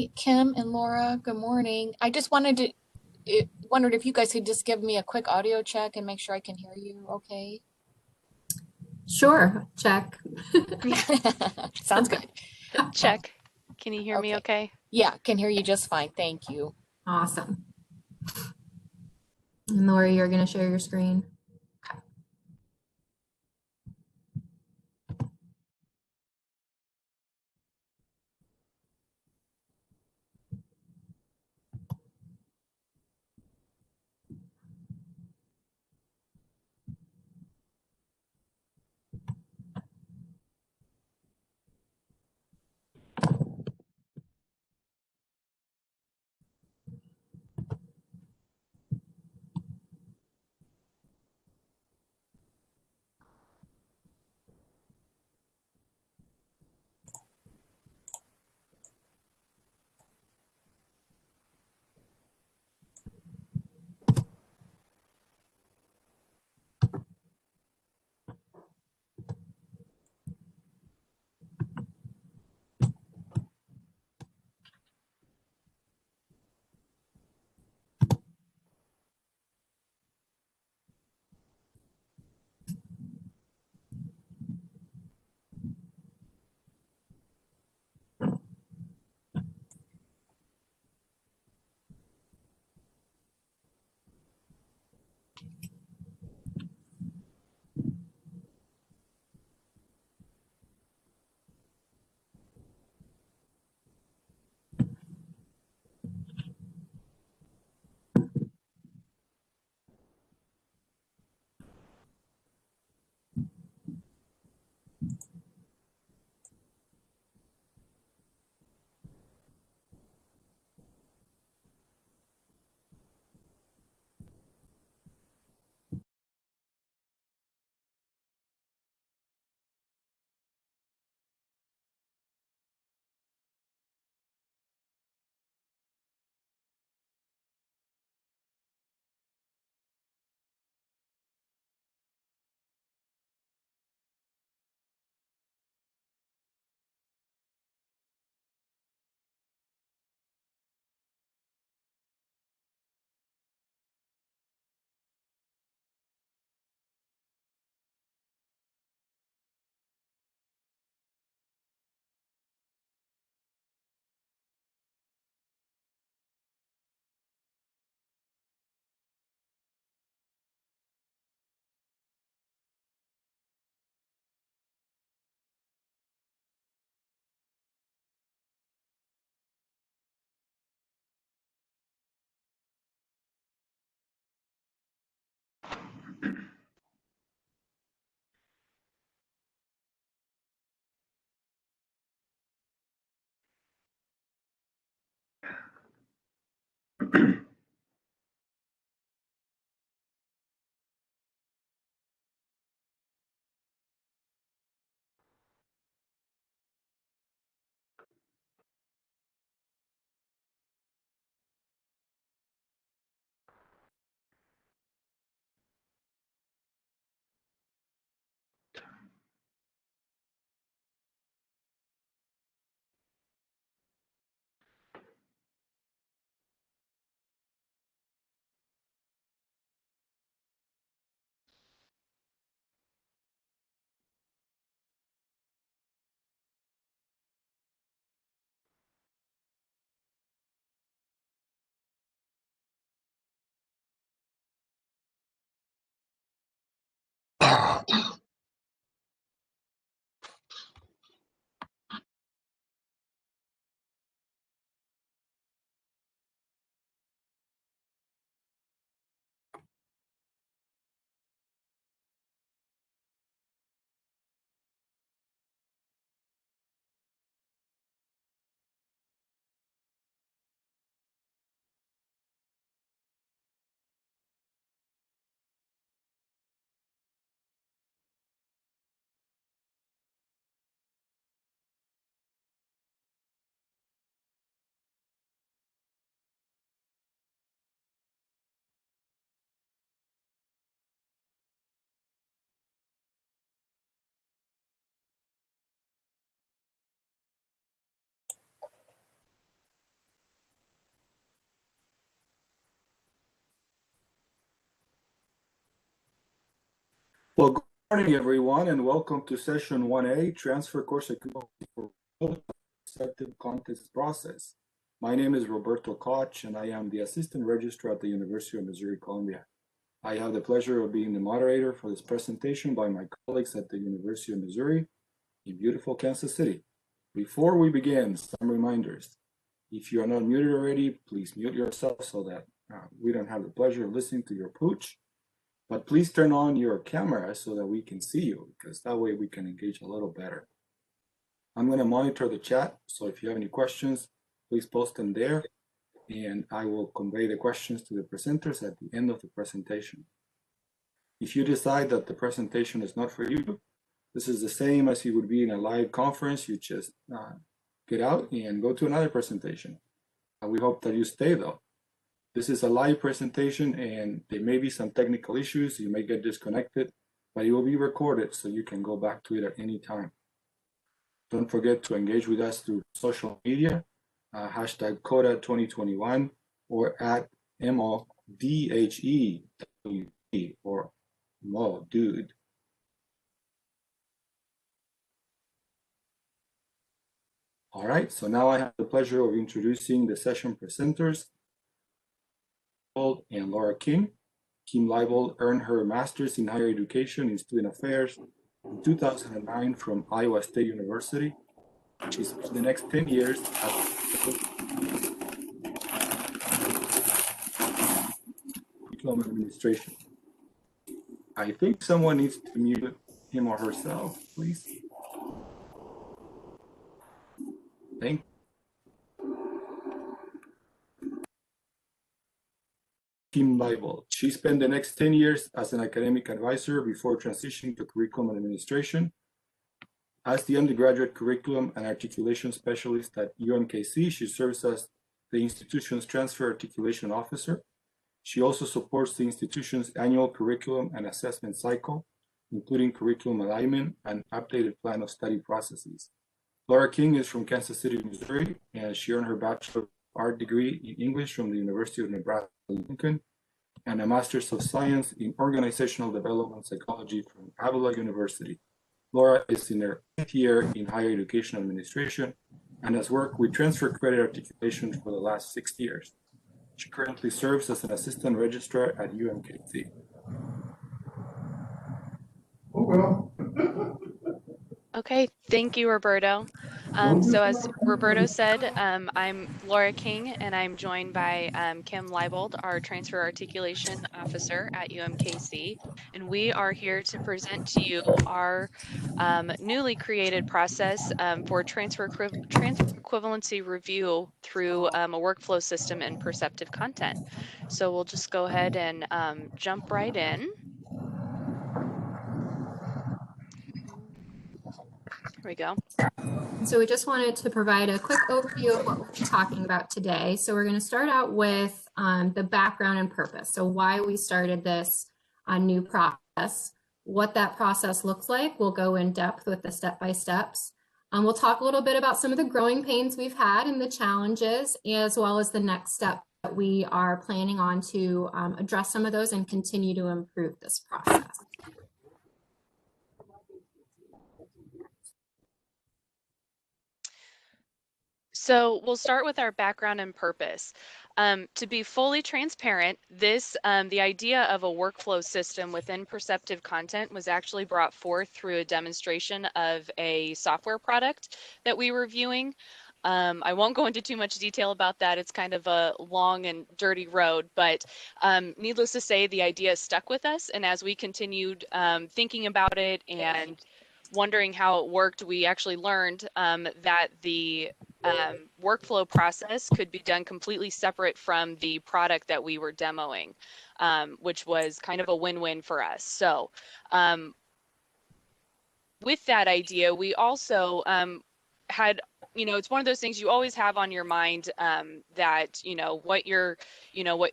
Hi, Kim and Laura. Good morning. I just wondered if you guys could just give me a quick audio check and make sure I can hear you okay. Sure, check. Sounds good. Check. Can you hear me Okay. okay? Yeah, can hear you just fine. Thank you. Awesome. And Laura, you're going to share your screen. Well, good morning, everyone, and welcome to session 1A, Transfer Course Equivalency for Perceptive Context Process. My name is Roberto Koch, and I am the Assistant Registrar at the University of Missouri, Columbia. I have the pleasure of being the moderator for this presentation by my colleagues at the University of Missouri in beautiful Kansas City. Before we begin, some reminders. If you are not muted already, please mute yourself so that we don't have the pleasure of listening to your pooch. But please turn on your camera so that we can see you, because that way we can engage a little better. I'm going to monitor the chat, so if you have any questions, please post them there, and I will convey the questions to the presenters at the end of the presentation. If you decide that the presentation is not for you, this is the same as you would be in a live conference. You just get out and go to another presentation. We hope that you stay, though. This is a live presentation and there may be some technical issues. You may get disconnected, but it will be recorded so you can go back to it at any time. Don't forget to engage with us through social media, hashtag CODA2021 or at MODHEWP or MODUDE. All right, so now I have the pleasure of introducing the session presenters. And Laura King. Kim Leibold earned her master's in higher education in student affairs in 2009 from Iowa State University. She spent the next 10 years at curriculum administration. I think someone needs to mute him or herself, please. Thank you. Kim Leibold. She spent the next 10 years as an academic advisor before transitioning to curriculum administration. As the undergraduate curriculum and articulation specialist at UMKC, she serves as the institution's transfer articulation officer. She also supports the institution's annual curriculum and assessment cycle, including curriculum alignment and updated plan of study processes. Laura King is from Kansas City, Missouri, and she earned her Bachelor of Art degree in English from the University of Nebraska-Lincoln and a Master's of Science in Organizational Development Psychology from Avila University. Laura is in her 8th year in higher education administration and has worked with transfer credit articulation for the last 6 years. She currently serves as an assistant registrar at UMKC. Oh, well. Okay, thank you, Roberto. So as Roberto said, I'm Laura King, and I'm joined by Kim Leibold, our Transfer Articulation Officer at UMKC, and we are here to present to you our newly created process for transfer equivalency review through a workflow system in perceptive content. So we'll just go ahead and jump right in. Here we go. So we just wanted to provide a quick overview of what we'll be talking about today. So we're going to start out with the background and purpose. So why we started this new process, what that process looks like. We'll go in depth with the step-by-steps. We'll talk a little bit about some of the growing pains we've had and the challenges, as well as the next step that we are planning on to address some of those and continue to improve this process. So we'll start with our background and purpose. To be fully transparent, the idea of a workflow system within perceptive content was actually brought forth through a demonstration of a software product that we were viewing. I won't go into too much detail about that. It's kind of a long and dirty road, but needless to say, the idea stuck with us. And as we continued thinking about it and wondering how it worked, we actually learned that the workflow process could be done completely separate from the product that we were demoing, which was kind of a win-win for us. So with that idea, we also had, it's one of those things you always have on your mind that, what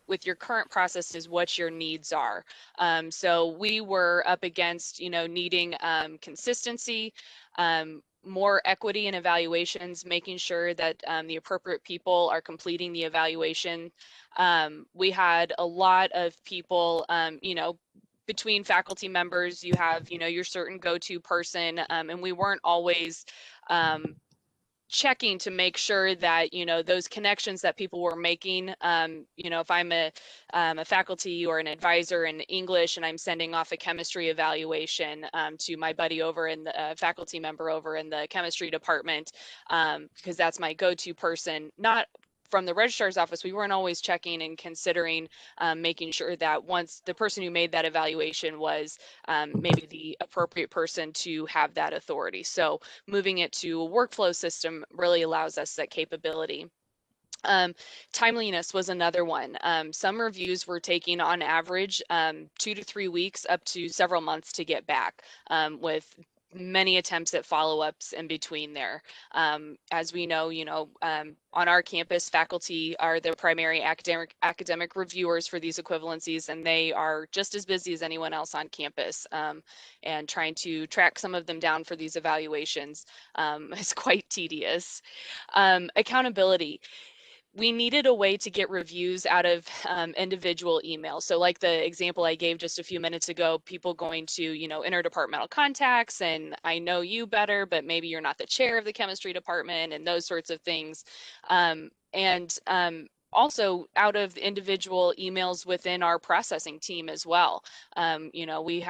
with your current process is what your needs are. So we were up against, needing consistency, more equity in evaluations, making sure that the appropriate people are completing the evaluation. We had a lot of people, between faculty members, you have, your certain go-to person, and we weren't always checking to make sure that those connections that people were making, if I'm a faculty or an advisor in English and I'm sending off a chemistry evaluation to my buddy over in the faculty member over in the chemistry department, because that's my go-to person, not from the registrar's office, we weren't always checking and considering making sure that once the person who made that evaluation was maybe the appropriate person to have that authority. So moving it to a workflow system really allows us that capability. Timeliness was another one. Some reviews were taking on average 2 to 3 weeks up to several months to get back, with many attempts at follow-ups in between there. As we know, on our campus, faculty are the primary academic reviewers for these equivalencies, and they are just as busy as anyone else on campus. And trying to track some of them down for these evaluations is quite tedious. Accountability. We needed a way to get reviews out of individual emails. So like the example I gave just a few minutes ago, people going to, interdepartmental contacts, and I know you better, but maybe you're not the chair of the chemistry department, and those sorts of things. Also out of individual emails within our processing team as well. We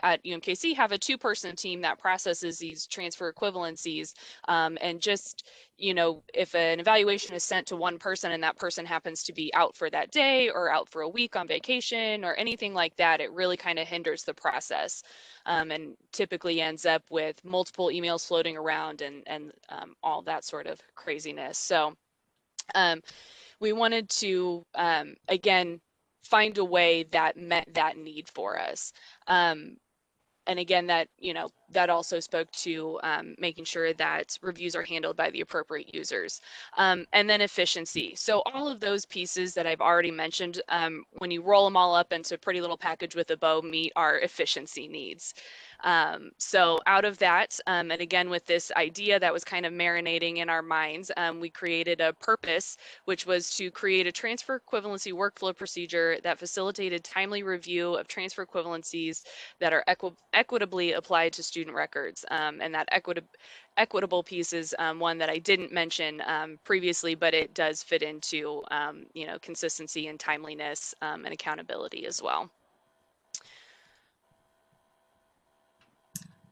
at UMKC have a 2-person team that processes these transfer equivalencies, and just if an evaluation is sent to one person and that person happens to be out for that day or out for a week on vacation or anything like that, it really kind of hinders the process, and typically ends up with multiple emails floating around and all that sort of craziness. So we wanted to, again, find a way that met that need for us. And again, that also spoke to making sure that reviews are handled by the appropriate users. And then efficiency. So all of those pieces that I've already mentioned, when you roll them all up into a pretty little package with a bow, meet our efficiency needs. So out of that, and again, with this idea that was kind of marinating in our minds, we created a purpose, which was to create a transfer equivalency workflow procedure that facilitated timely review of transfer equivalencies that are equitably applied to student records. And that equitable piece is one that I didn't mention previously, but it does fit into consistency and timeliness and accountability as well.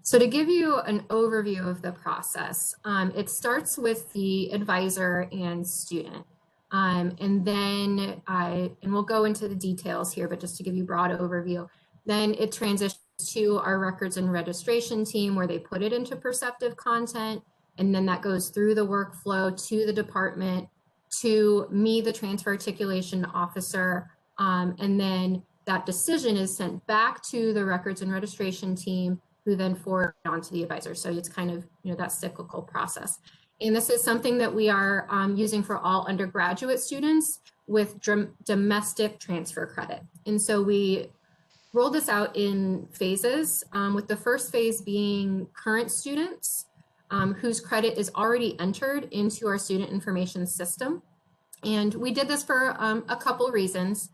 So to give you an overview of the process, it starts with the advisor and student. And then and we'll go into the details here, but just to give you a broad overview, then it transitions to our records and registration team where they put it into perceptive content. And then that goes through the workflow to the department, to me, the transfer articulation officer. And then that decision is sent back to the records and registration team, who then forward on to the advisor. So it's kind of, that cyclical process. And this is something that we are using for all undergraduate students with domestic transfer credit. And so we roll this out in phases, with the first phase being current students whose credit is already entered into our student information system. And we did this for a couple reasons.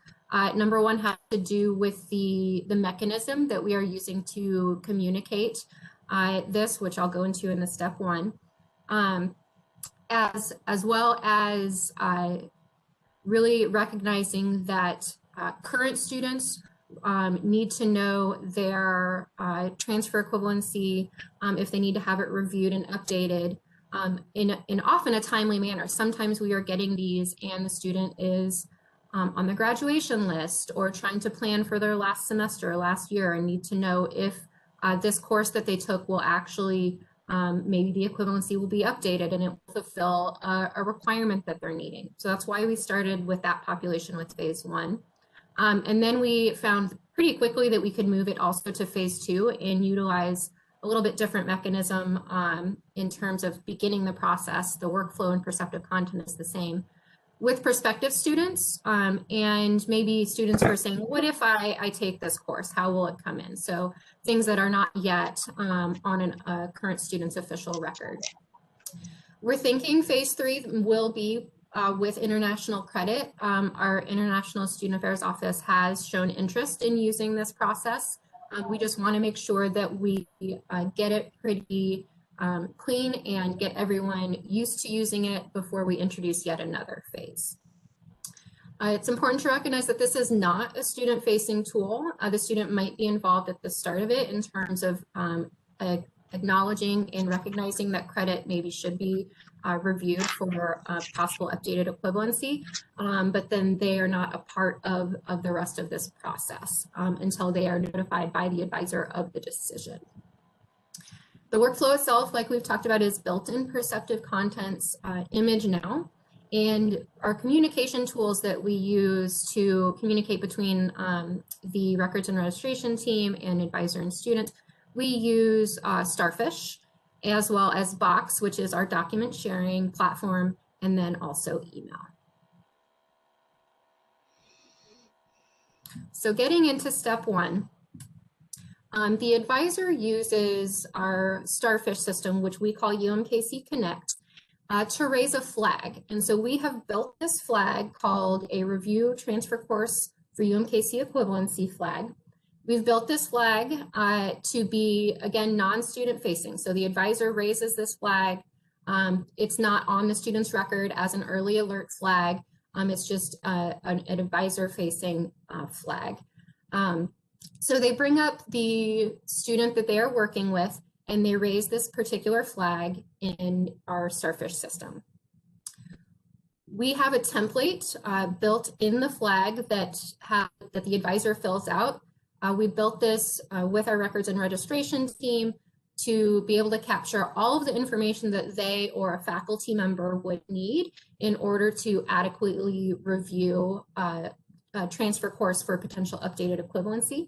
Number one had to do with the mechanism that we are using to communicate this, which I'll go into in the step one, as well as really recognizing that current students need to know their transfer equivalency if they need to have it reviewed and updated in often a timely manner. Sometimes we are getting these and the student is on the graduation list or trying to plan for their last semester, last year, and need to know if this course that they took will actually, maybe the equivalency will be updated and it will fulfill a requirement that they're needing. So that's why we started with that population with phase one. And then we found pretty quickly that we could move it also to phase two and utilize a little bit different mechanism in terms of beginning the process. The workflow and perceptive content is the same. With prospective students and maybe students who are saying, what if I take this course? How will it come in? So things that are not yet on a current student's official record. We're thinking phase three will be with international credit. Our International Student Affairs Office has shown interest in using this process. We just want to make sure that we get it pretty clean and get everyone used to using it before we introduce yet another phase. It's important to recognize that this is not a student-facing tool. The student might be involved at the start of it in terms of acknowledging and recognizing that credit maybe should be reviewed for possible updated equivalency, but then they are not a part of the rest of this process until they are notified by the advisor of the decision. The workflow itself, like we've talked about, is built in Perceptive Content's image now. And our communication tools that we use to communicate between the records and registration team and advisor and student, we use Starfish, as well as Box, which is our document sharing platform, and then also email. So getting into step one, the advisor uses our Starfish system, which we call UMKC Connect, to raise a flag. And so we have built this flag called a Review Transfer Course for UMKC Equivalency flag. We've built this flag to be, again, non-student facing. So the advisor raises this flag. It's not on the student's record as an early alert flag. It's just an advisor facing flag. So they bring up the student that they are working with, and they raise this particular flag in our Starfish system. We have a template built in the flag that the advisor fills out. We built this with our records and registration team to be able to capture all of the information that they or a faculty member would need in order to adequately review a transfer course for potential updated equivalency.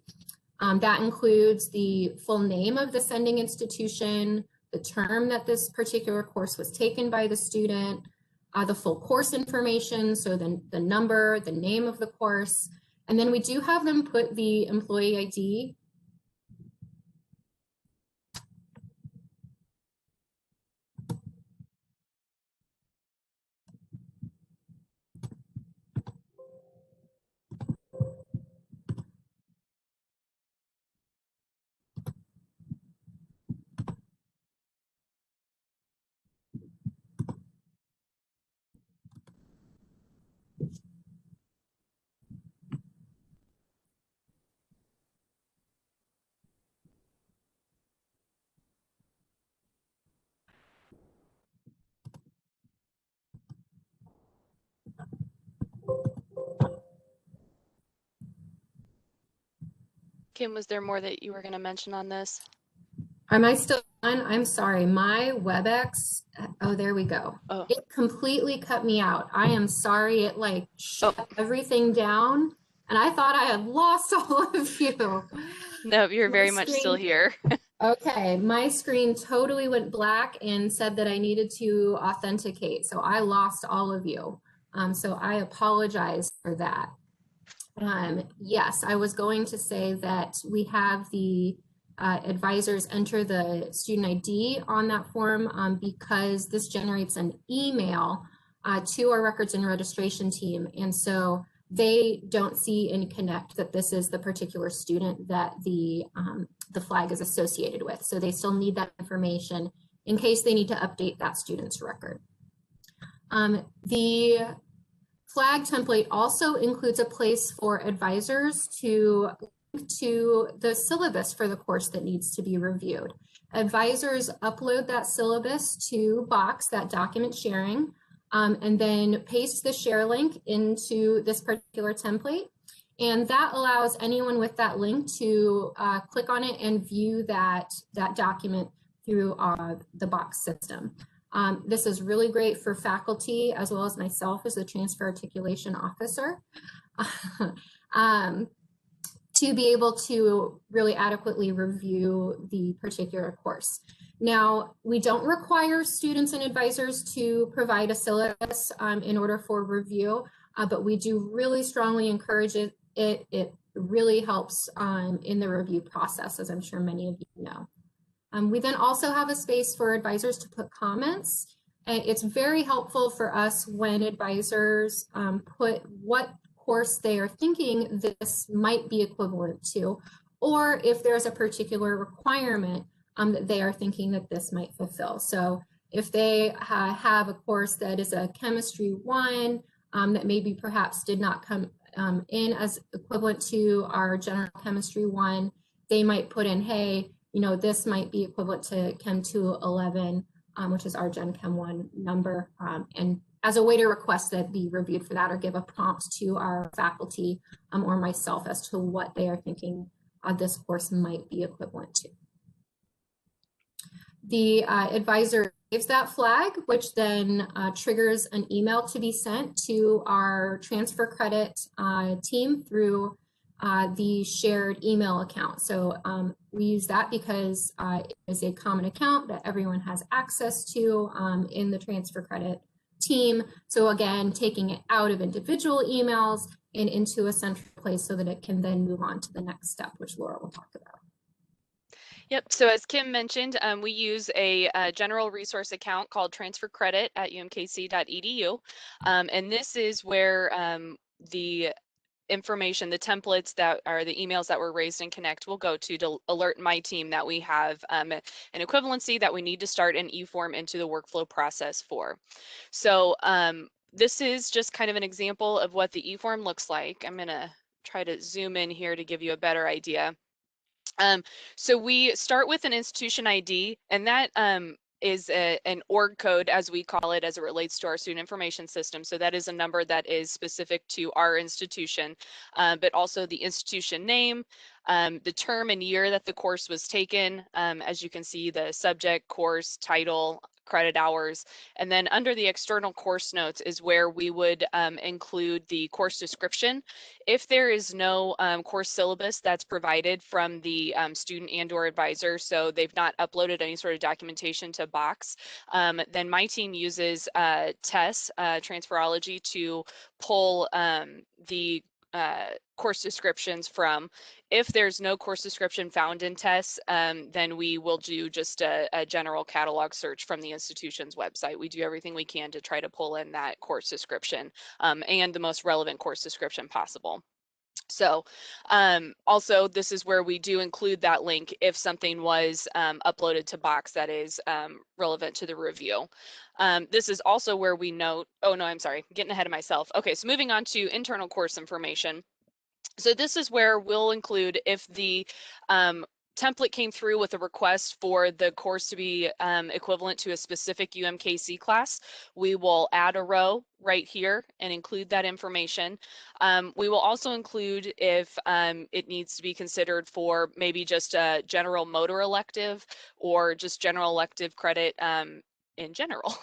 That includes the full name of the sending institution, the term that this particular course was taken by the student, the full course information, so the number, the name of the course, and then we do have them put the employee ID Kim, was there more that you were going to mention on this? Am I still on? I'm sorry, my WebEx, oh, there we go. Oh. It completely cut me out. I am sorry, it like shut everything down, and I thought I had lost all of you. No, you're very much still here. Okay, my screen totally went black and said that I needed to authenticate, so I lost all of you. So I apologize for that. Yes, I was going to say that we have the advisors enter the student ID on that form because this generates an email to our records and registration team. And so they don't see in Connect that this is the particular student that the flag is associated with. So they still need that information in case they need to update that student's record. The flag template also includes a place for advisors to link to the syllabus for the course that needs to be reviewed. Advisors upload that syllabus to Box, that document sharing, and then paste the share link into this particular template. And that allows anyone with that link to click on it and view that document through the Box system. This is really great for faculty as well as myself as the transfer articulation officer to be able to really adequately review the particular course. Now, we don't require students and advisors to provide a syllabus in order for review, but we do really strongly encourage it. It really helps in the review process, as I'm sure many of you know. We then also have a space for advisors to put comments. And it's very helpful for us when advisors put what course they are thinking this might be equivalent to, or if there's a particular requirement that they are thinking that this might fulfill. So if they have a course that is a chemistry 1 that maybe perhaps did not come in as equivalent to our general chemistry 1, they might put in, hey, you know, this might be equivalent to Chem 211, which is our Gen Chem 1 number, and as a way to request that be reviewed for that, or give a prompt to our faculty or myself as to what they are thinking this course might be equivalent to. The advisor gives that flag, which then triggers an email to be sent to our transfer credit team through the shared email account. So we use that because it is a common account that everyone has access to in the transfer credit team. So again, taking it out of individual emails and into a central place so that it can then move on to the next step, which Laura will talk about. Yep. So as Kim mentioned, we use a general resource account called Transfer Credit at umkc.edu. And this is where the information, the templates that are the emails that were raised in Connect will go to alert my team that we have an equivalency that we need to start an EForm into the workflow process for. So this is just kind of an example of what the EForm looks like. I'm going to try to zoom in here to give you a better idea. So we start with an institution ID, and that is an org code, as we call it, as it relates to our student information system. So that is a number that is specific to our institution, but also the institution name, the term and year that the course was taken. As you can see, the subject, course, title, credit hours, and then under the external course notes is where we would include the course description. If there is no course syllabus that's provided from the student and or advisor, so they've not uploaded any sort of documentation to Box, then my team uses TESS, Transferology, to pull the course descriptions from. If there's no course description found in TESS, then we will do just a general catalog search from the institution's website. We do everything we can to try to pull in that course description and the most relevant course description possible. So also, this is where we do include that link if something was uploaded to Box that is relevant to the review. This is also where we note, oh no, I'm sorry, getting ahead of myself. Okay, so moving on to internal course information. So this is where we'll include if the template came through with a request for the course to be equivalent to a specific UMKC class, we will add a row right here and include that information. We will also include if it needs to be considered for maybe just a general motor elective or just general elective credit in general.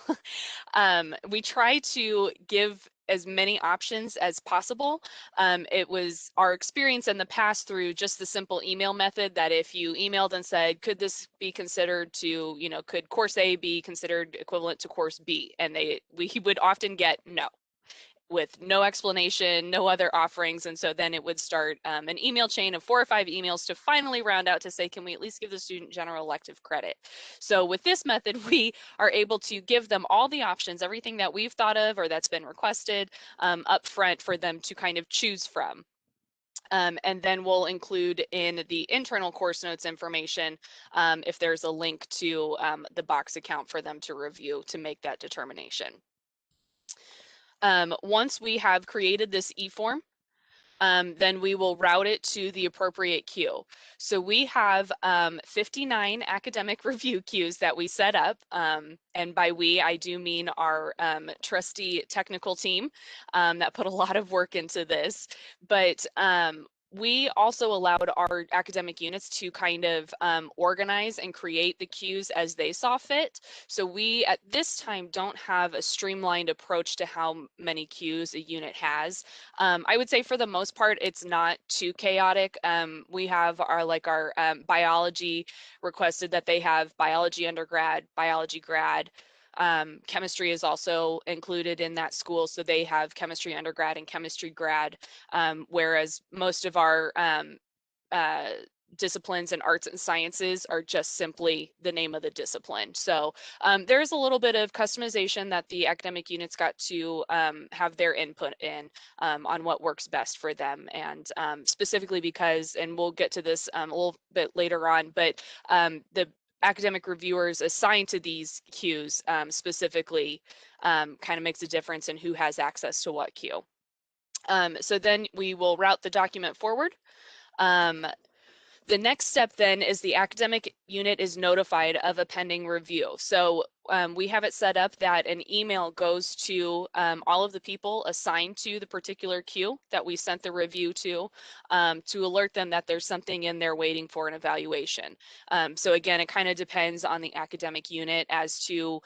We try to give as many options as possible. It was our experience in the past through just the simple email method that if you emailed and said, could this be considered to, you know, could course A be considered equivalent to course B? And we would often get no, with no explanation, no other offerings. And so then it would start an email chain of 4 or 5 emails to finally round out to say, can we at least give the student general elective credit? So with this method, we are able to give them all the options, everything that we've thought of or that's been requested up front for them to kind of choose from. And then we'll include in the internal course notes information if there's a link to the Box account for them to review to make that determination. Once we have created this EForm, then we will route it to the appropriate queue. So we have 59 academic review queues that we set up. And by we, I do mean our trusty technical team that put a lot of work into this. But we also allowed our academic units to kind of organize and create the queues as they saw fit. So we at this time don't have a streamlined approach to how many queues a unit has. I would say for the most part, it's not too chaotic. We have our biology requested that they have biology undergrad, biology grad. Chemistry is also included in that school, so they have chemistry undergrad and chemistry grad, whereas most of our disciplines and arts and sciences are just simply the name of the discipline. So there is a little bit of customization that the academic units got to have their input in on what works best for them. And specifically because, and we'll get to this a little bit later on, but the academic reviewers assigned to these queues specifically kind of makes a difference in who has access to what queue. So then we will route the document forward. The next step then is the academic unit is notified of a pending review. So we have it set up that an email goes to all of the people assigned to the particular queue that we sent the review to alert them that there's something in there waiting for an evaluation. So again, it kind of depends on the academic unit as to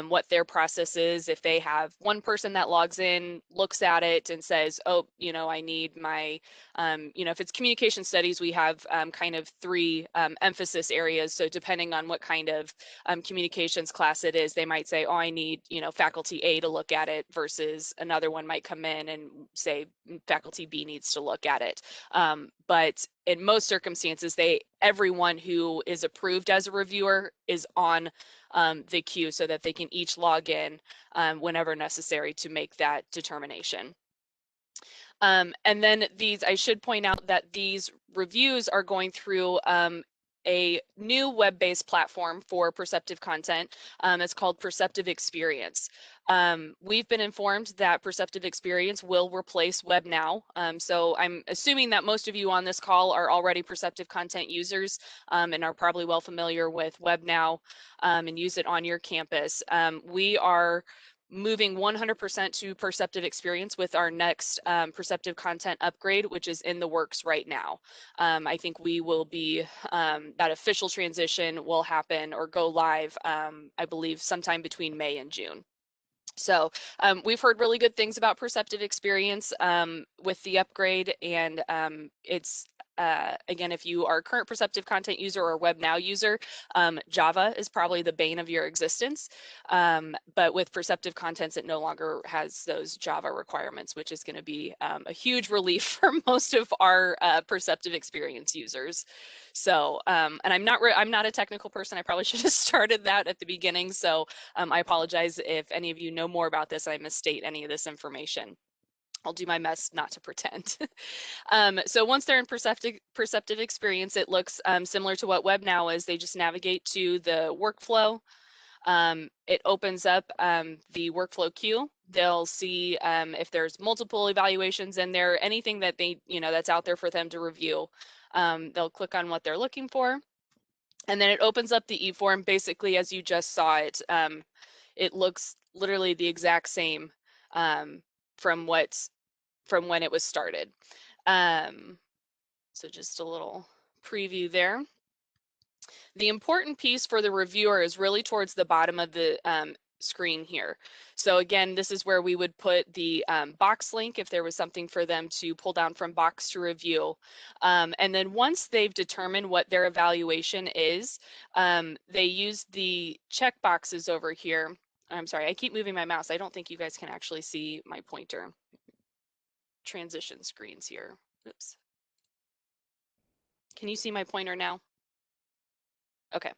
what their process is. If they have one person that logs in, looks at it and says, oh, you know, I need my, you know, if it's communication studies, we have kind of three emphasis areas. So depending on what kind of communications class it is, they might say, oh, I need, you know, faculty A to look at it, versus another one might come in and say faculty B needs to look at it. But in most circumstances, everyone who is approved as a reviewer is on the queue so that they can each log in whenever necessary to make that determination. And then I should point out that these reviews are going through a new web-based platform for perceptive content. It's called Perceptive Experience. We've been informed that Perceptive Experience will replace WebNow. So I'm assuming that most of you on this call are already perceptive content users and are probably well familiar with WebNow and use it on your campus. We are moving 100% to Perceptive Experience with our next perceptive content upgrade, which is in the works right now. I think we will be, that official transition will happen or go live, I believe, sometime between May and June. So we've heard really good things about Perceptive Experience with the upgrade, and it's again, if you are a current perceptive content user or WebNow user, Java is probably the bane of your existence. But with perceptive contents, it no longer has those Java requirements, which is going to be a huge relief for most of our perceptive experience users. So, and I'm not a technical person. I probably should have started that at the beginning. So I apologize if any of you know more about this. I misstate any of this information. I'll do my best not to pretend. So once they're in perceptive experience, it looks similar to what WebNow is. They just navigate to the workflow. It opens up the workflow queue. They'll see if there's multiple evaluations in there, anything that they, you know, that's out there for them to review. They'll click on what they're looking for. And then it opens up the EForm basically as you just saw it. It looks literally the exact same from when it was started. So just a little preview there. The important piece for the reviewer is really towards the bottom of the screen here. So again, this is where we would put the box link if there was something for them to pull down from box to review. And then once they've determined what their evaluation is, they use the check boxes over here. I'm sorry, I keep moving my mouse. I don't think you guys can actually see my pointer. Transition screens here. Oops. Can you see my pointer now? Okay.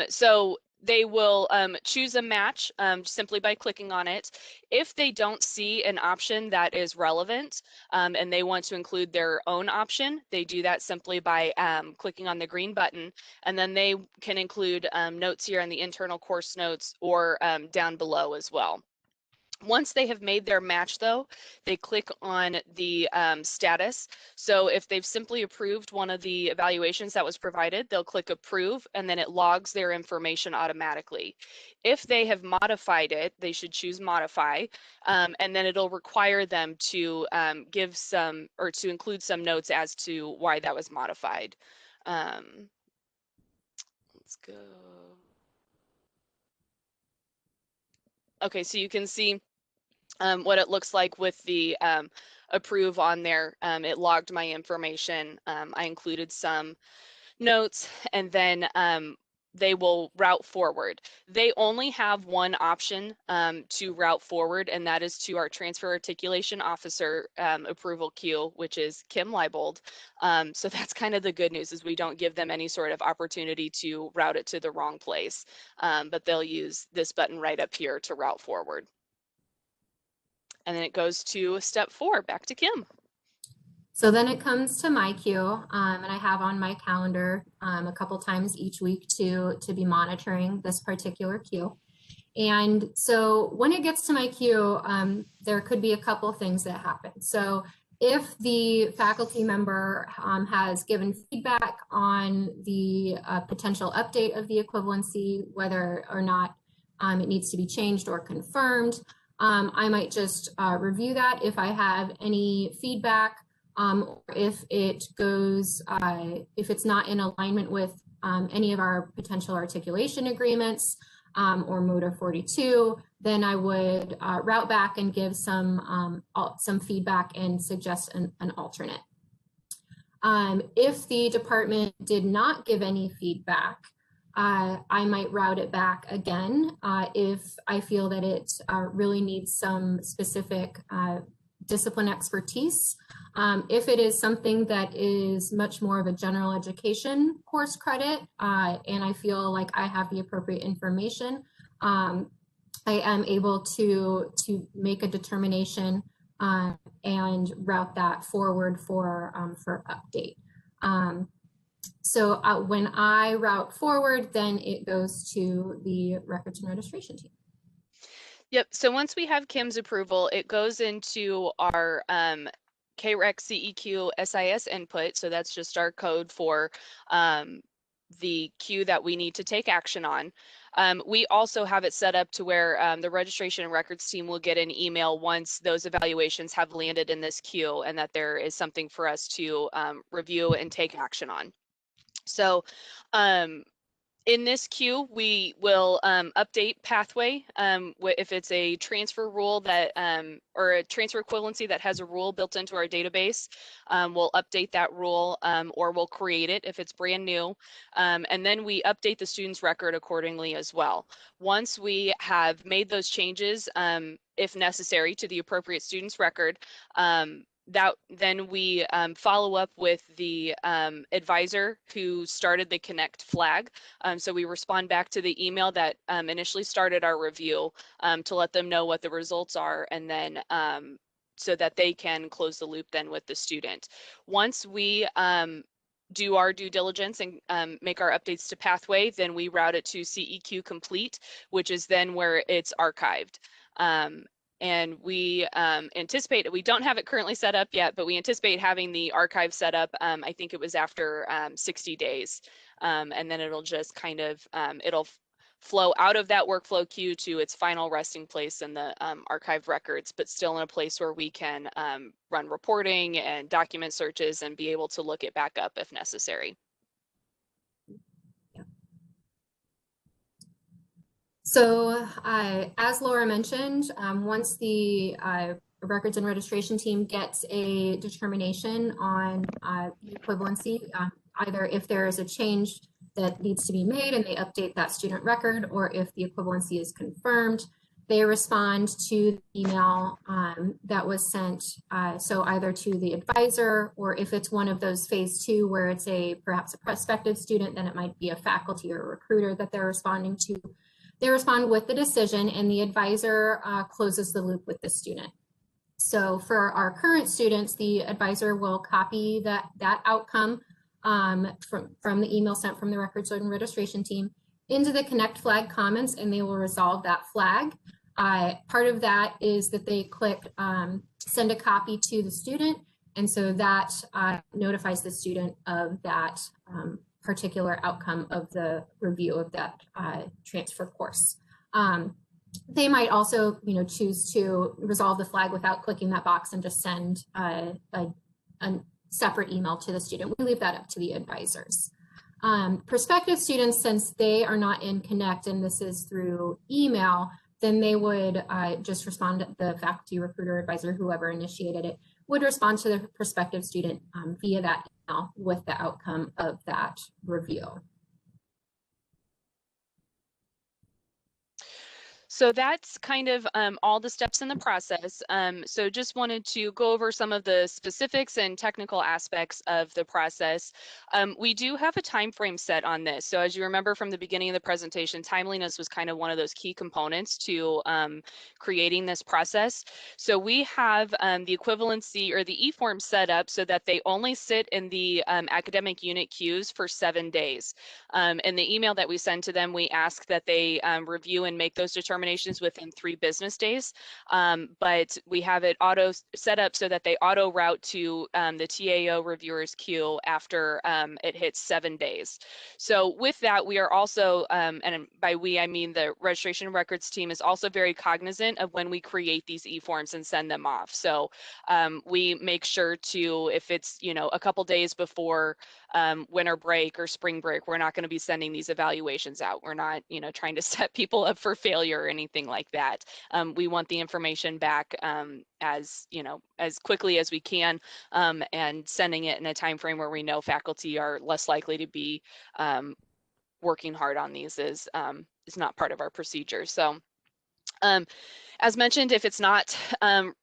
So they will choose a match simply by clicking on it. If they don't see an option that is relevant and they want to include their own option, they do that simply by clicking on the green button, and then they can include notes here in the internal course notes or down below as well. Once they have made their match, though, they click on the status. So if they've simply approved one of the evaluations that was provided, they'll click approve, and then it logs their information automatically. If they have modified it, they should choose modify, and then it'll require them to give some, or to include some notes as to why that was modified. Let's go. Okay, so you can see what it looks like with the approve on there. It logged my information. I included some notes, and then they will route forward. They only have one option to route forward, and that is to our transfer articulation officer approval queue, which is Kim Leibold. So that's kind of the good news, is we don't give them any sort of opportunity to route it to the wrong place, but they'll use this button right up here to route forward. And then it goes to step 4, back to Kim. So then it comes to my queue, and I have on my calendar a couple times each week to be monitoring this particular queue. And so when it gets to my queue, there could be a couple things that happen. So if the faculty member has given feedback on the potential update of the equivalency, whether or not it needs to be changed or confirmed, I might just review that if I have any feedback. Or if it goes, if it's not in alignment with any of our potential articulation agreements or Motor 42, then I would route back and give some feedback and suggest an alternate. If the department did not give any feedback, I might route it back again if I feel that it really needs some specific discipline expertise. If it is something that is much more of a general education course credit, and I feel like I have the appropriate information, I am able to make a determination and route that forward for update. So when I route forward, then it goes to the records and registration team. Yep, so once we have Kim's approval, it goes into our KREC CEQ SIS input. So that's just our code for the queue that we need to take action on. We also have it set up to where the registration and records team will get an email once those evaluations have landed in this queue and that there is something for us to review and take action on. So in this queue, we will update pathway if it's a transfer rule that or a transfer equivalency that has a rule built into our database. We'll update that rule or we'll create it if it's brand new. And then we update the student's record accordingly as well. Once we have made those changes, if necessary, to the appropriate student's record, then we follow up with the advisor who started the connect flag. So we respond back to the email that initially started our review to let them know what the results are, and then so that they can close the loop then with the student. Once we do our due diligence and make our updates to pathway, then we route it to CEQ complete, which is then where it's archived. And we anticipate that we don't have it currently set up yet, but we anticipate having the archive set up. I think it was after 60 days. And then it'll just kind of, it'll flow out of that workflow queue to its final resting place in the archive records, but still in a place where we can run reporting and document searches and be able to look it back up if necessary. So as Laura mentioned, once the records and registration team gets a determination on the equivalency, either if there is a change that needs to be made and they update that student record, or if the equivalency is confirmed, they respond to the email that was sent, so either to the advisor, or if it's one of those phase 2 where it's perhaps a prospective student, then it might be a faculty or a recruiter that they're responding to. They respond with the decision, and the advisor closes the loop with the student. So for our current students, the advisor will copy that outcome from the email sent from the records and registration team into the connect flag comments, and they will resolve that flag. Part of that is that they click send a copy to the student, and so that notifies the student of that particular outcome of the review of that transfer course. They might also, choose to resolve the flag without clicking that box and just send a separate email to the student. We leave that up to the advisors. Prospective students, since they are not in Connect and this is through email, then they would just respond to the faculty, recruiter, advisor, whoever initiated it, would respond to the prospective student via that email with the outcome of that review. So that's kind of all the steps in the process. So just wanted to go over some of the specifics and technical aspects of the process. We do have a time frame set on this. So as you remember from the beginning of the presentation, timeliness was kind of one of those key components to creating this process. So we have the equivalency or the EForm set up so that they only sit in the academic unit queues for 7 days. In the email that we send to them, we ask that they review and make those determinations within 3 business days. But we have it auto set up so that they auto route to the TAO reviewers queue after it hits 7 days. So with that, we are also, and by we, I mean the registration records team is also very cognizant of when we create these e-forms and send them off. So we make sure to, if it's, you know, a couple days before winter break or spring break, we're not going to be sending these evaluations out. We're not, you know, trying to set people up for failure or anything like that. We want the information back as, you know, as quickly as we can, and sending it in a time frame where we know faculty are less likely to be working hard on these is not part of our procedure. So as mentioned, if it's not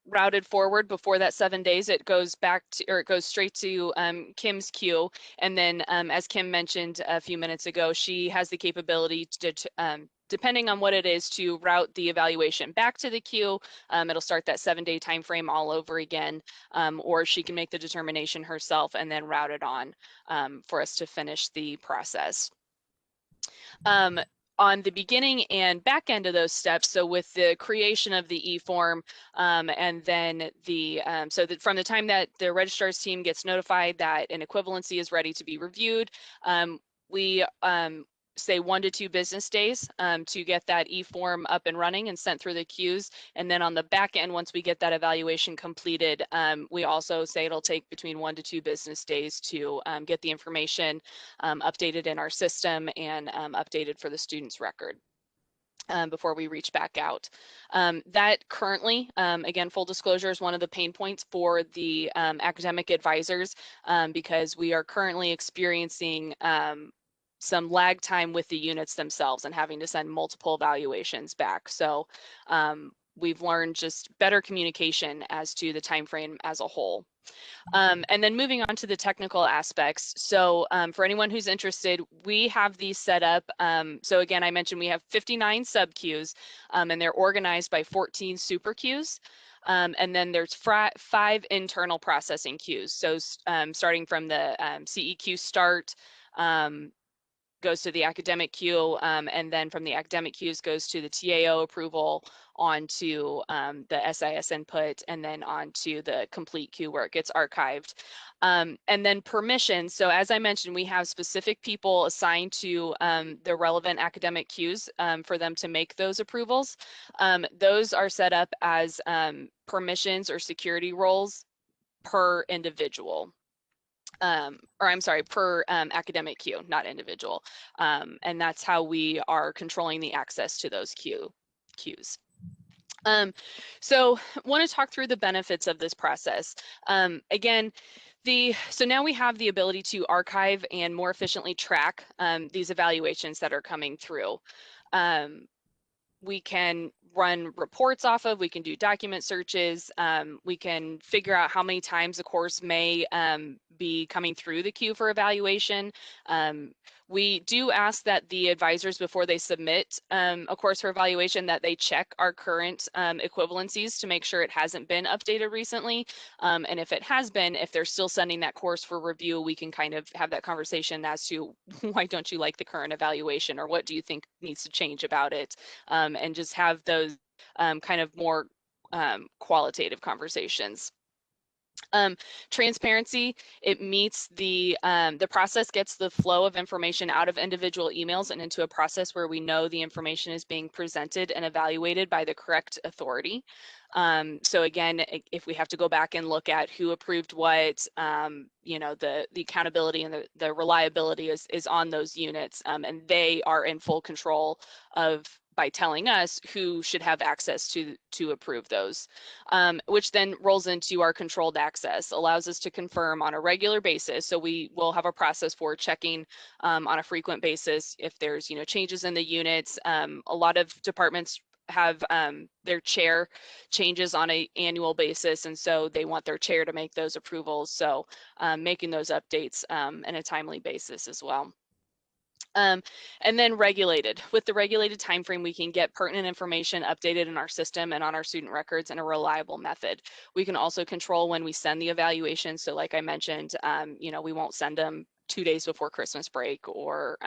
routed forward before that 7 days, it goes back to, or it goes straight to Kim's queue. And then as Kim mentioned a few minutes ago, she has the capability to, depending on what it is, to route the evaluation back to the queue. It'll start that 7-day time frame all over again, or she can make the determination herself and then route it on for us to finish the process. On the beginning and back end of those steps, so with the creation of the e-form, and then the so that from the time that the registrar's team gets notified that an equivalency is ready to be reviewed, we say 1 to 2 business days to get that e-form up and running and sent through the queues. And then on the back end, once we get that evaluation completed, we also say it'll take between 1 to 2 business days to get the information updated in our system and updated for the student's record. Before we reach back out. That currently, again, full disclosure, is one of the pain points for the academic advisors because we are currently experiencing some lag time with the units themselves and having to send multiple evaluations back. So we've learned just better communication as to the time frame as a whole. And then moving on to the technical aspects. So for anyone who's interested, we have these set up. So again, I mentioned we have 59 sub queues and they're organized by 14 super queues. And then there's 5 internal processing queues. So starting from the CEQ start, goes to the academic queue, and then from the academic queues goes to the TAO approval, onto the SIS input, and then onto the complete queue where it gets archived. And then permissions. So as I mentioned, we have specific people assigned to the relevant academic queues for them to make those approvals. Those are set up as permissions or security roles per individual. Or I'm sorry, per academic queue, not individual. And that's how we are controlling the access to those queues. So want to talk through the benefits of this process. Again, so now we have the ability to archive and more efficiently track these evaluations that are coming through. We can run reports off of, we can do document searches, we can figure out how many times a course may be coming through the queue for evaluation. We do ask that the advisors, before they submit a course for evaluation, that they check our current equivalencies to make sure it hasn't been updated recently. And if it has been, if they're still sending that course for review, we can kind of have that conversation as to why don't you like the current evaluation, or what do you think needs to change about it, and just have those kind of more qualitative conversations. Transparency, it meets the process gets the flow of information out of individual emails and into a process where we know the information is being presented and evaluated by the correct authority. So again, if we have to go back and look at who approved what, you know, the accountability and the reliability is on those units, and they are in full control of, by telling us who should have access to approve those, which then rolls into our controlled access, allows us to confirm on a regular basis. So we will have a process for checking on a frequent basis if there's, you know, changes in the units. A lot of departments have their chair changes on an annual basis, and so they want their chair to make those approvals. So making those updates in a timely basis as well. And then regulated. With the regulated time frame, we can get pertinent information updated in our system and on our student records in a reliable method. We can also control when we send the evaluation. So like I mentioned, we won't send them 2 days before Christmas break or,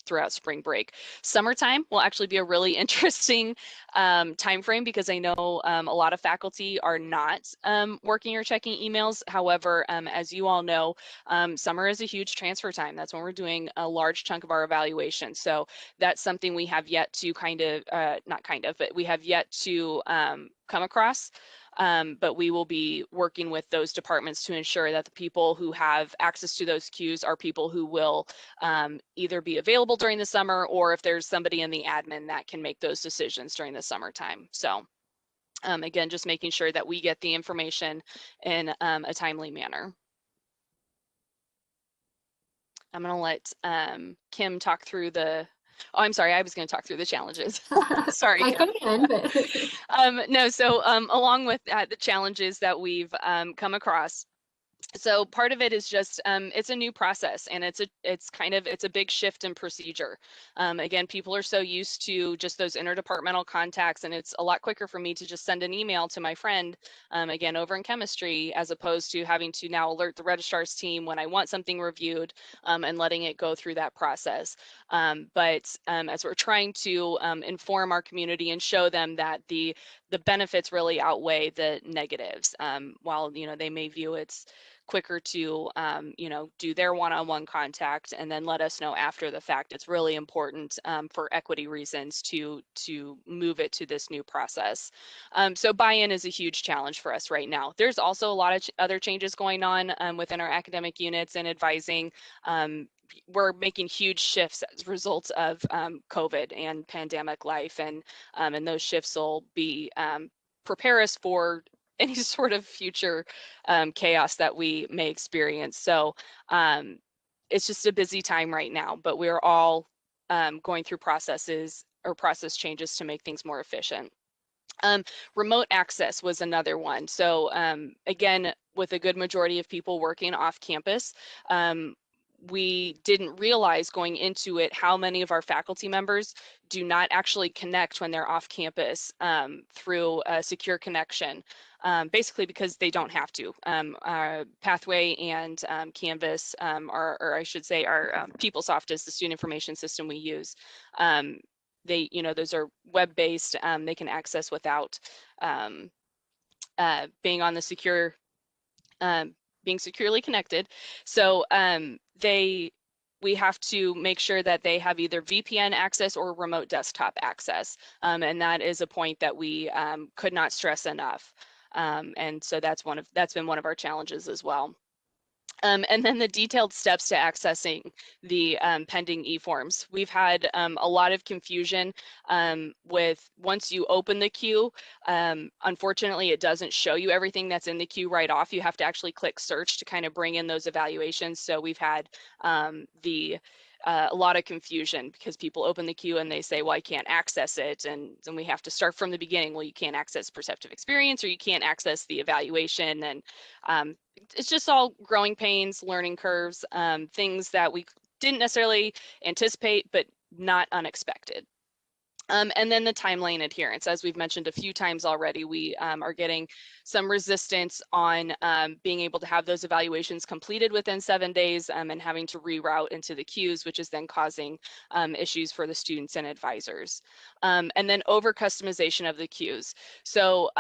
throughout spring break. Summertime will actually be a really interesting time frame because I know a lot of faculty are not working or checking emails. However, as you all know, summer is a huge transfer time. That's when we're doing a large chunk of our evaluation. So that's something we have yet to but we have yet to come across. But we will be working with those departments to ensure that the people who have access to those queues are people who will either be available during the summer, or if there's somebody in the admin that can make those decisions during the summertime. So again, just making sure that we get the information in a timely manner. I'm going to let Kim talk through the, oh, I'm sorry, I was going to talk through the challenges. Sorry. I can, but no, so along with the challenges that we've come across, so part of it is just it's a new process, and it's a big shift in procedure. Again, people are so used to just those interdepartmental contacts, and it's a lot quicker for me to just send an email to my friend, again, over in chemistry, as opposed to having to now alert the registrar's team when I want something reviewed, and letting it go through that process. But as we're trying to inform our community and show them that the benefits really outweigh the negatives, while they may view it's quicker to do their one-on-one contact and then let us know after the fact. It's really important for equity reasons to move it to this new process. So buy-in is a huge challenge for us right now. There's also a lot of other changes going on within our academic units and advising. We're making huge shifts as a result of COVID and pandemic life, and those shifts will be prepare us for any sort of future chaos that we may experience. So it's just a busy time right now, but we're all going through process changes to make things more efficient. Remote access was another one. So again, with a good majority of people working off campus, we didn't realize going into it how many of our faculty members do not actually connect when they're off campus through a secure connection, basically because they don't have to. Pathway and Canvas, or I should say our PeopleSoft is the student information system we use. Those are web-based. They can access without being on the secure, being securely connected. So we have to make sure that they have either VPN access or remote desktop access. And that is a point that we could not stress enough. And so that's been one of our challenges as well. And then the detailed steps to accessing the pending EForms. We've had a lot of confusion with once you open the queue, unfortunately, it doesn't show you everything that's in the queue right off. You have to actually click search to kind of bring in those evaluations. So we've had a lot of confusion because people open the queue and they say, well, I can't access it. And then we have to start from the beginning. Well, you can't access Perceptive Experience, or you can't access the evaluation. And it's just all growing pains, learning curves, things that we didn't necessarily anticipate, but not unexpected. And then the timeline adherence, as we've mentioned a few times already, we are getting some resistance on being able to have those evaluations completed within 7 days and having to reroute into the queues, which is then causing issues for the students and advisors. And then over customization of the queues. So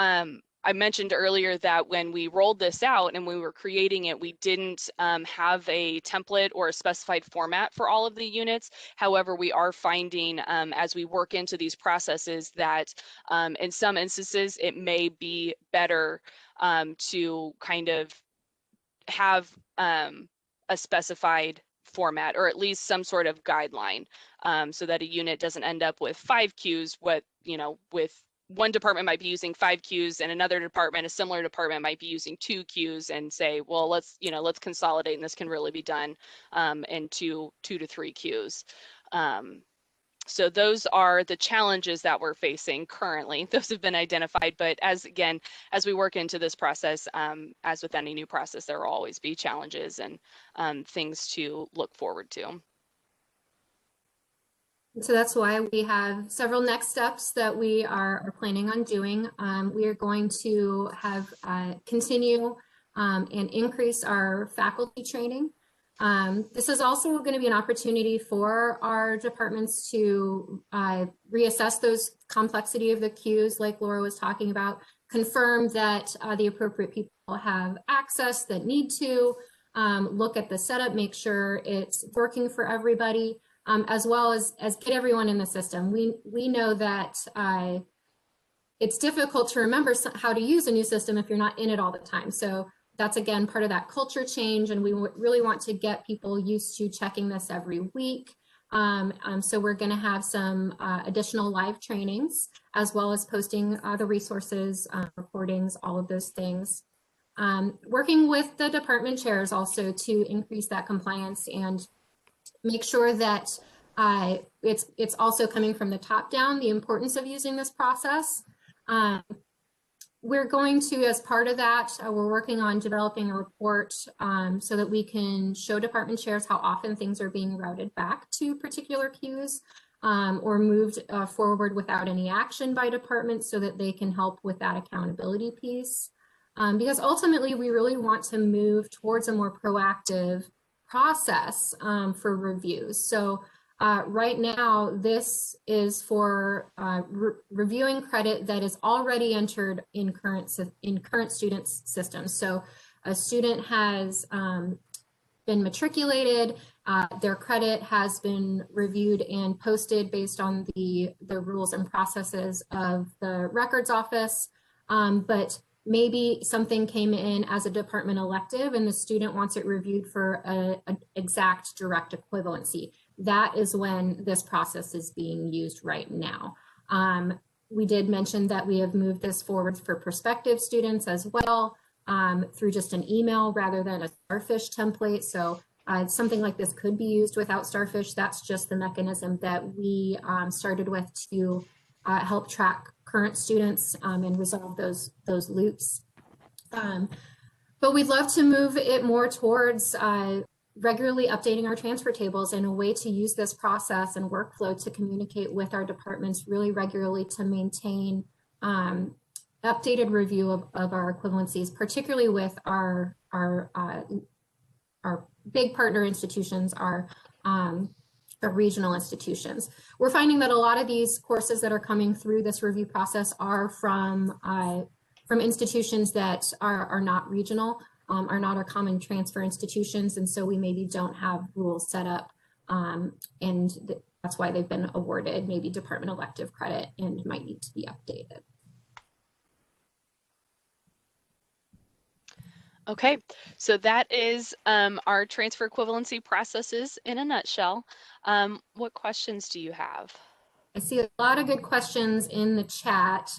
I mentioned earlier that when we rolled this out and we were creating it, we didn't have a template or a specified format for all of the units. However, we are finding as we work into these processes that in some instances, it may be better to kind of have a specified format, or at least some sort of guideline, so that a unit doesn't end up with 5 queues, with one department might be using 5 queues and another department, a similar department, might be using 2 queues, and say, well, let's consolidate, and this can really be done in 2 to 3 queues. So those are the challenges that we're facing currently. Those have been identified, but as we work into this process, as with any new process, there will always be challenges and things to look forward to. So that's why we have several next steps that we are planning on doing. We are going to have continue and increase our faculty training. This is also going to be an opportunity for our departments to reassess those complexity of the queues, like Laura was talking about, confirm that the appropriate people have access that need to, look at the setup, make sure it's working for everybody. As well as get everyone in the system. We know that it's difficult to remember how to use a new system if you're not in it all the time. So that's, again, part of that culture change, and we really want to get people used to checking this every week. So we're going to have some additional live trainings, as well as posting the resources, recordings, all of those things. Working with the department chairs also to increase that compliance and make sure that it's also coming from the top down, the importance of using this process. We're going to, as part of that, we're working on developing a report so that we can show department chairs how often things are being routed back to particular queues or moved forward without any action by departments, so that they can help with that accountability piece. Because ultimately, we really want to move towards a more proactive process for reviews. So right now, this is for reviewing credit that is already entered in current students' systems. So a student has been matriculated, their credit has been reviewed and posted based on the rules and processes of the records office, but maybe something came in as a department elective and the student wants it reviewed for an exact direct equivalency. That is when this process is being used right now. We did mention that we have moved this forward for prospective students as well, through just an email rather than a Starfish template. So something like this could be used without Starfish. That's just the mechanism that we started with to help track current students and resolve those loops. But we'd love to move it more towards regularly updating our transfer tables in a way to use this process and workflow to communicate with our departments really regularly to maintain updated review of our equivalencies, particularly with our big partner institutions, our regional institutions. We're finding that a lot of these courses that are coming through this review process are from institutions that are not regional, are not our common transfer institutions, and so we maybe don't have rules set up, and that's why they've been awarded maybe department elective credit and might need to be updated. Okay, so that is our transfer equivalency processes in a nutshell. What questions do you have? I see a lot of good questions in the chat.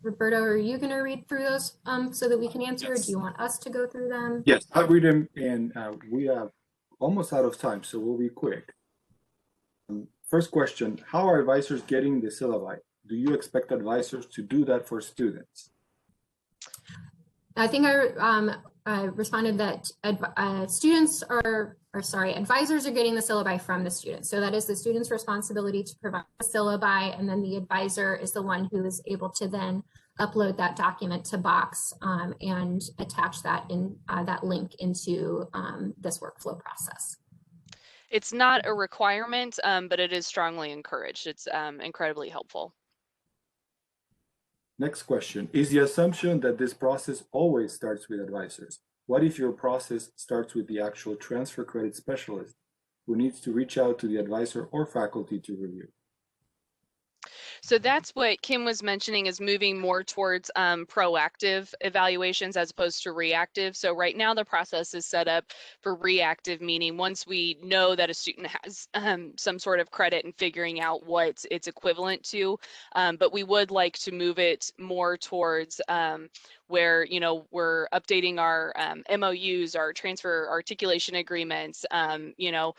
Roberto, are you going to read through those so that we can answer? Yes. Or do you want us to go through them? Yes, I'll read them, and we are almost out of time, so we'll be quick. First question, how are advisors getting the syllabi? Do you expect advisors to do that for students? I think I responded that advisors are getting the syllabi from the students. So that is the student's responsibility to provide the syllabi, and then the advisor is the one who is able to then upload that document to Box and attach that in that link into this workflow process. It's not a requirement, but it is strongly encouraged. It's incredibly helpful. Next question, is the assumption that this process always starts with advisors? What if your process starts with the actual transfer credit specialist who needs to reach out to the advisor or faculty to review? So that's what Kim was mentioning, is moving more towards proactive evaluations as opposed to reactive. So right now the process is set up for reactive, meaning once we know that a student has some sort of credit and figuring out what it's equivalent to, but we would like to move it more towards where, you know, we're updating our MOUs, our transfer articulation agreements. You know,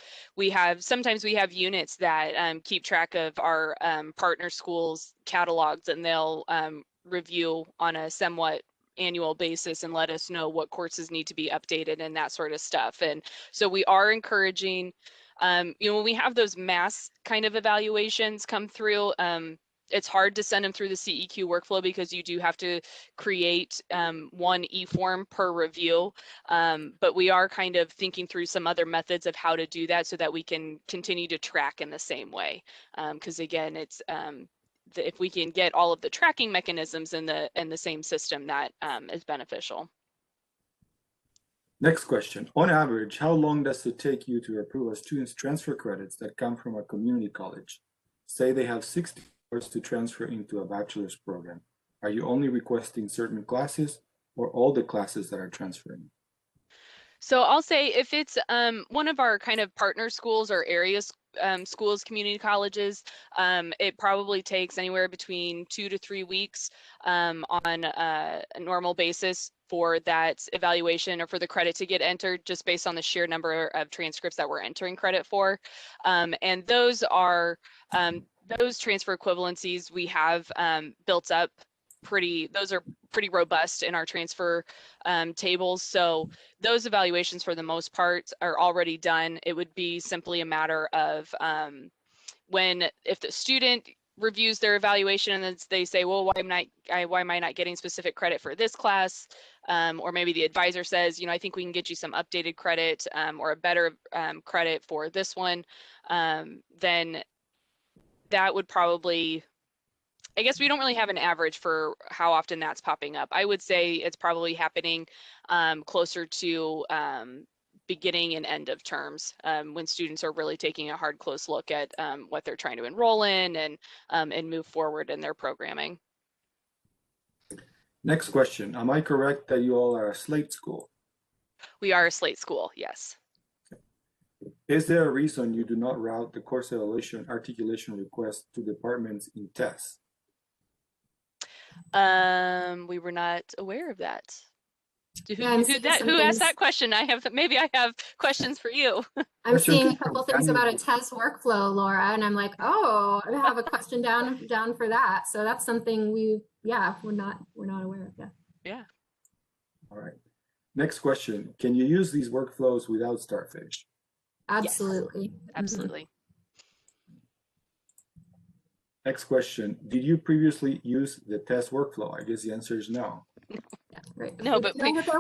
sometimes we have units that keep track of our partner schools catalogs, and they'll review on a somewhat annual basis and let us know what courses need to be updated and that sort of stuff. And so we are encouraging, you know, when we have those mass kind of evaluations come through, it's hard to send them through the CEQ workflow because you do have to create one EForm per review. But we are kind of thinking through some other methods of how to do that so that we can continue to track in the same way. Because again, it's if we can get all of the tracking mechanisms in the same system, that is beneficial. Next question. On average, how long does it take you to approve a student's transfer credits that come from a community college? Say they have 60 hours to transfer into a bachelor's program. Are you only requesting certain classes or all the classes that are transferring? So I'll say if it's one of our kind of partner schools or area schools, community colleges, it probably takes anywhere between 2 to 3 weeks on a normal basis for that evaluation or for the credit to get entered, just based on the sheer number of transcripts that we're entering credit for. And those are those transfer equivalencies we have built up those are pretty robust in our transfer tables. So those evaluations for the most part are already done. It would be simply a matter of if the student reviews their evaluation and then they say, well, why am I not getting specific credit for this class? Or maybe the advisor says, you know, I think we can get you some updated credit or a better credit for this one. Then that would probably, I guess we don't really have an average for how often that's popping up. I would say it's probably happening closer to beginning and end of terms when students are really taking a hard, close look at what they're trying to enroll in and move forward in their programming. Next question. Am I correct that you all are a slate school? We are a slate school, yes. Is there a reason you do not route the course evaluation articulation request to departments in tests? We were not aware of that. Yeah, Who asked that question? Maybe I have questions for you. I'm seeing a couple things about a test workflow, Laura, and I'm like, oh, I have a question down for that. So that's something we're not aware of yet. Yeah. All right. Next question. Can you use these workflows without Starfish? Absolutely. Yes, absolutely. Next question. Did you previously use the test workflow? I guess the answer is no. Yeah, right. No, but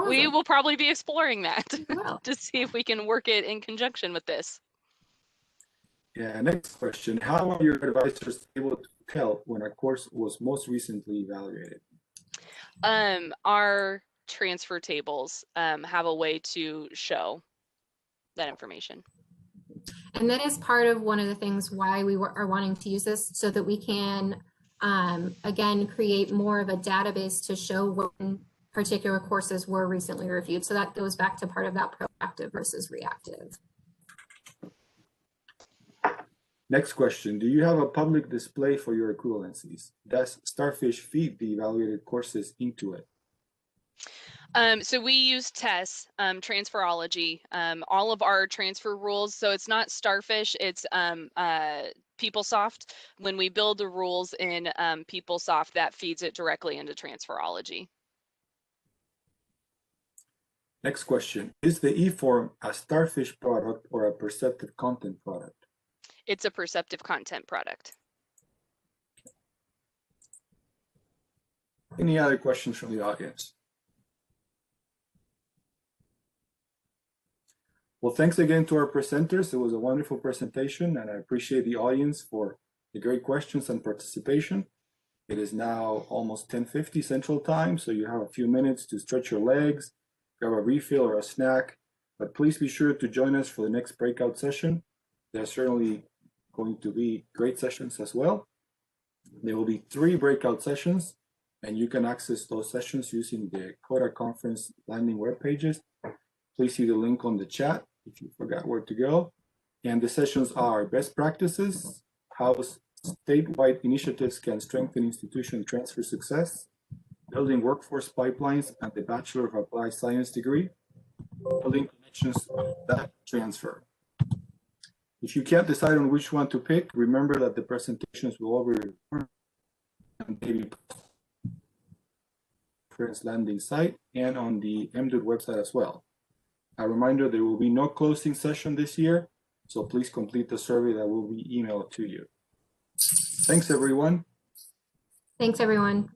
we will probably be exploring that to see if we can work it in conjunction with this. Yeah, next question. How are your advisors able to tell when a course was most recently evaluated? Our transfer tables have a way to show that information. And that is part of one of the things why we are wanting to use this, so that we can, again, create more of a database to show when particular courses were recently reviewed. So that goes back to part of that proactive versus reactive. Next question. Do you have a public display for your equivalencies? Does Starfish feed the evaluated courses into it? So we use TESS, transferology, all of our transfer rules. So it's not Starfish, it's PeopleSoft. When we build the rules in PeopleSoft, that feeds it directly into transferology. Next question. Is the EForm a Starfish product or a perceptive content product? It's a perceptive content product. Any other questions from the audience? Well, thanks again to our presenters. It was a wonderful presentation, and I appreciate the audience for the great questions and participation. It is now almost 10:50 Central Time, so you have a few minutes to stretch your legs, grab a refill or a snack, but please be sure to join us for the next breakout session. There are certainly going to be great sessions as well. There will be 3 breakout sessions, and you can access those sessions using the CODA conference landing web pages. Please see the link on the chat if you forgot where to go. And the sessions are best practices, how statewide initiatives can strengthen institution transfer success, building workforce pipelines, and the Bachelor of Applied Science degree, building connections that transfer. If you can't decide on which one to pick, remember that the presentations will all be recorded on the conference landing site and on the MDOT website as well. A reminder, there will be no closing session this year, so please complete the survey that will be emailed to you. Thanks, everyone. Thanks, everyone.